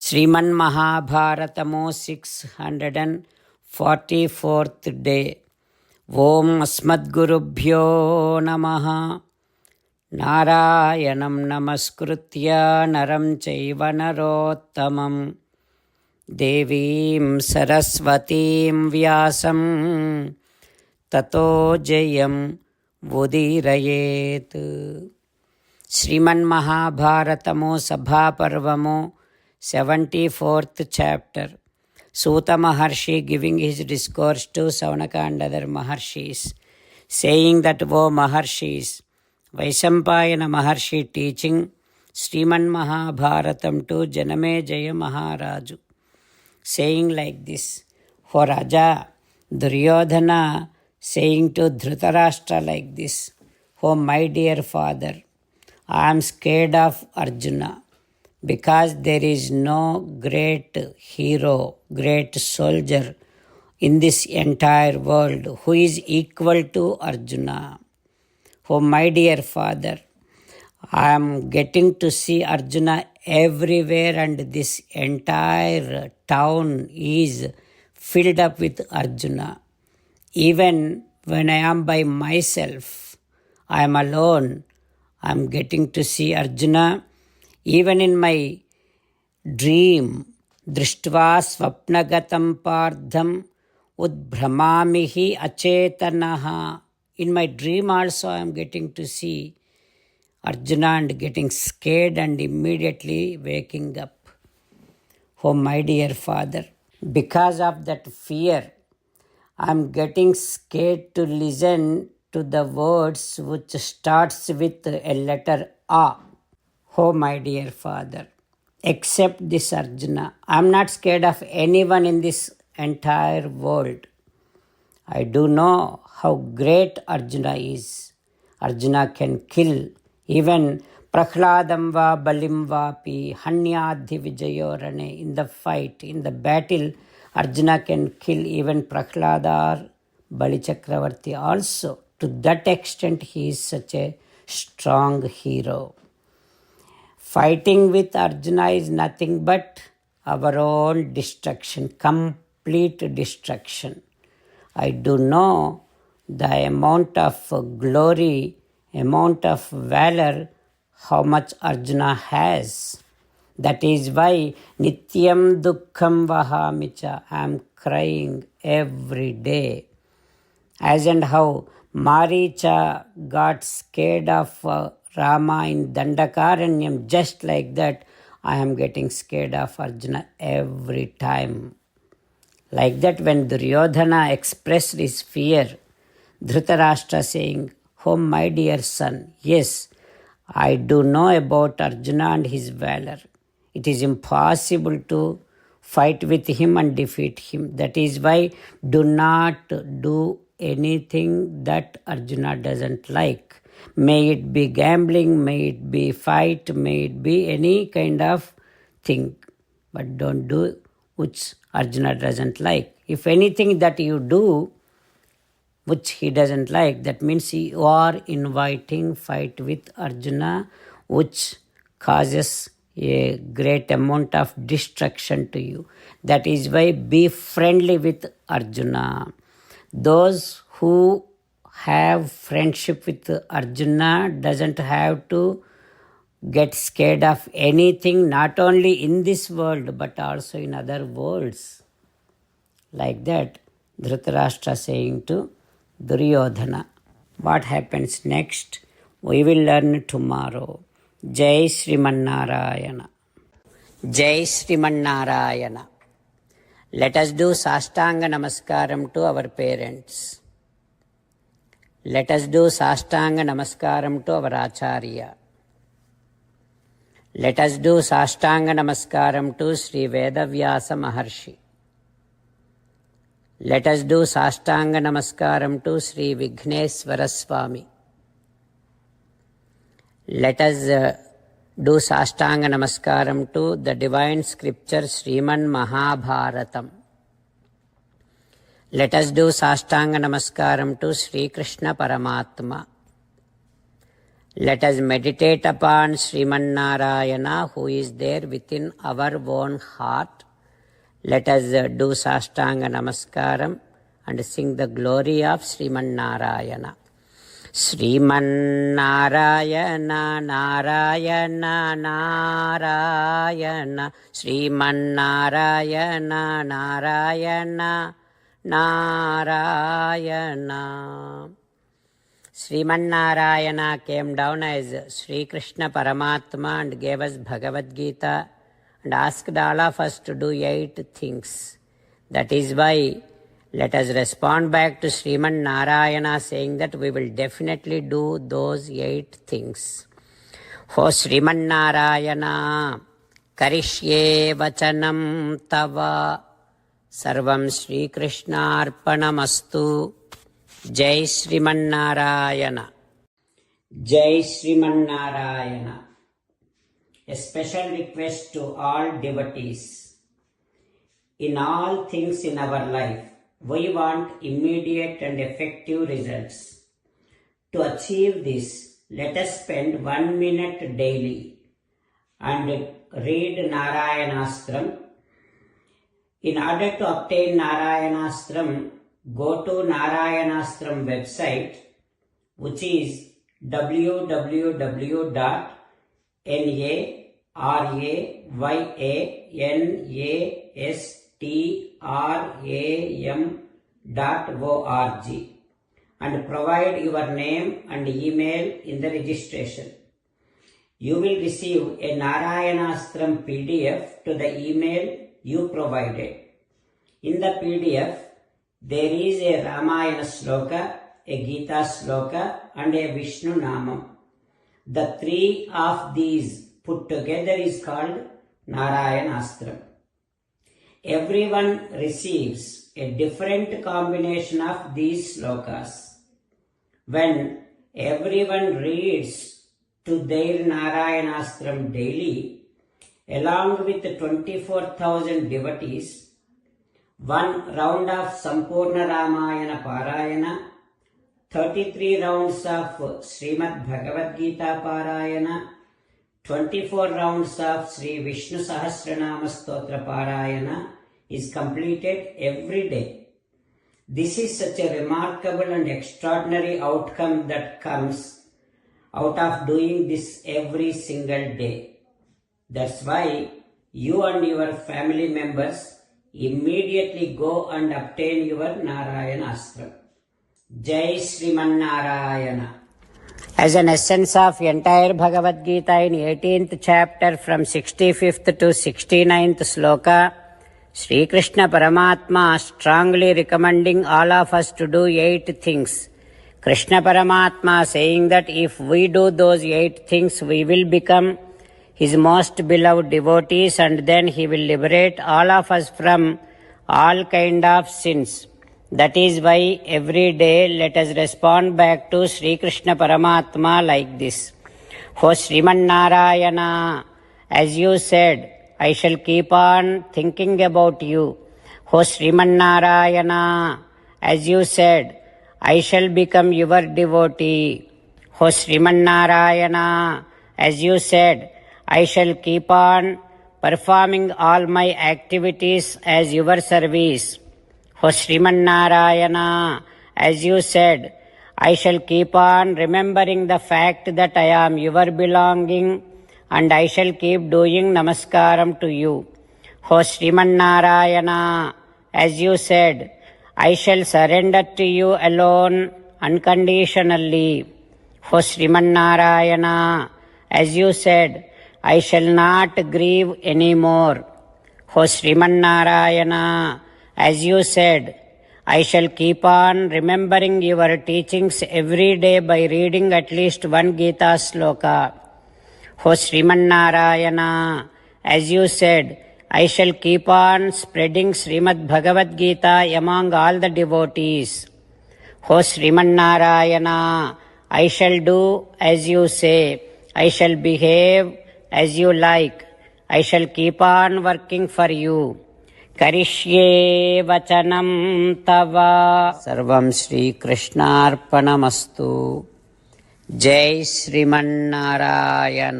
శ్రీమన్మహాభారతము 644th day. ఓం అస్మద్గురుభ్యో నమః. నారాయణం నమస్కృత్య నరం చైవ నరోత్తమం దేవీం సరస్వతీం వ్యాసం తతో జయం ఉదీరయేత్. శ్రీమన్మహాభారతము సభాపర్వము 74th chapter. Suta Maharshi giving his discourse to Saunaka and other Maharshis, saying that, O Maharshis, Vaisampayana Maharshi teaching Sriman Mahabharatam to Janamejaya Maharaju, saying like this: for Raja Duryodhana saying to Dhritarashtra like this: O my dear father, I am scared of Arjuna, because there is no great hero, great soldier in this entire world who is equal to Arjuna. Oh my dear father, I am getting to see Arjuna everywhere, and this entire town is filled up with Arjuna. Even when I am by myself, I am alone, I am getting to see Arjuna. Even in my dream, drishtva swapnagatam pardham udbhramamihi achetanaha. In my dream also I am getting to see Arjuna and getting scared and immediately waking up. Oh my dear father, because of that fear, I am getting scared to listen to the words which starts with a letter A. Oh my dear father, except this Arjuna, I am not scared of anyone in this entire world. I do know how great Arjuna is. Arjuna can kill even Prahladam va Balim vapi hanyadhi vijayorane. In the fight, in the battle, Arjuna can kill even Prahlada or Bali Chakravarti also. To that extent he is such a strong hero. Fighting with Arjuna is nothing but our own destruction, complete destruction. I do know the amount of glory, amount of valor, how much Arjuna has. That is why Nityam Dukkham Vahamicha, I am crying every day. As and how Maricha got scared of Rama in Dandakaranyam, just like that I am getting scared of Arjuna every time. Like that, when Duryodhana expressed his fear, Dhritarashtra saying, oh my dear son, yes, I do know about Arjuna and his valor. It is impossible to fight with him and defeat him. That is why do not do anything that Arjuna doesn't like. May it be gambling, may it be fight, may it be any kind of thing. But don't do which Arjuna doesn't like. If anything that you do which he doesn't like, that means you are inviting fight with Arjuna, which causes a great amount of destruction to you. That is why be friendly with Arjuna. Those who have friendship with Arjuna doesn't have to get scared of anything, not only in this world but also in other worlds. Like that, Dhritarashtra saying to Duryodhana. What happens next, we will learn tomorrow. Jai Sriman Narayana. Jai Sriman Narayana. Let us do Sastanga Namaskaram to our parents. Let us do Sastanga Namaskaram to our Acharya. Let us do Sastanga Namaskaram to Sri Vedavyasa Maharshi. Let us do Sastanga Namaskaram to Sri Vighneshwara Swami. Let us do Sastanga Namaskaram to the divine scripture Sriman Mahabharatam. Let us do Sastanga Namaskaram to Sri Krishna Paramatma. Let us meditate upon Sriman Narayana who is there within our own heart. Let us do Sastanga Namaskaram and sing the glory of Sriman Narayana. Sriman Narayana Narayana Narayana Sriman Narayana Narayana Narayana. Sriman Narayana came down as Sri Krishna Paramatma and gave us Bhagavad Gita and asked all of us to do 8 things. That is why let us respond back to Sriman Narayana saying that we will definitely do those 8 things. For Sriman Narayana, Karishye Vachanam Tava Sarvam Sri Krishna Arpanamastu. Jai Sriman Narayana. Jai Sriman Narayana. A special request to all devotees. In all things in our life, we want immediate and effective results. To achieve this, let us spend 1 minute daily and read Narayanastram. In order to obtain Narayanastram, go to Narayanastram website, which is www.narayanastram.org and provide your name and email in the registration. You will receive a Narayanastram PDF to the email you provided. In the PDF, there is a Ramayana Sloka, a Gita Sloka and a Vishnu Namam. The 3 of these put together is called Narayanastram. Everyone receives a different combination of these slokas. When everyone reads to their Narayanastram daily, along with 24,000 devotees, 1 round of Sampurna Ramayana Parayana, 33 rounds of Srimad Bhagavad Gita Parayana, 24 rounds of Sri Vishnu Sahasranama Stotra Parayana is completed every day. This is such a remarkable and extraordinary outcome that comes out of doing this every single day. That's why you and your family members immediately go and obtain your Narayanastram. Jai Sriman Narayana. As an essence of entire Bhagavad Gita in 18th chapter from 65th to 69th sloka, Sri Krishna Paramatma strongly recommending all of us to do 8 things. Krishna Paramatma saying that if we do those 8 things, we will become His most beloved devotees and then He will liberate all of us from all kind of sins. That is why every day let us respond back to Sri Krishna Paramatma like this. For Sriman Narayana, as you said, I shall keep on thinking about you. For Sriman Narayana, as you said, I shall become your devotee. For Sriman Narayana, as you said, I shall keep on performing all my activities as your service. For Sriman Narayana, as you said, I shall keep on remembering the fact that I am your belonging and I shall keep doing namaskaram to you. For Sriman Narayana, as you said, I shall surrender to you alone unconditionally. For Sriman Narayana, as you said, I shall not grieve anymore. For Sriman Narayana, as you said, I shall keep on remembering your teachings every day by reading at least 1 Gita sloka. For Sriman Narayana, as you said, I shall keep on spreading Srimad Bhagavad Gita among all the devotees. For Sriman Narayana, I shall do as you say. I shall behave as you like. I shall keep on working for you. Karishye vachanam tava. Sarvam Shri Krishnarpanamastu. జై శ్రీమన్నారాయణ.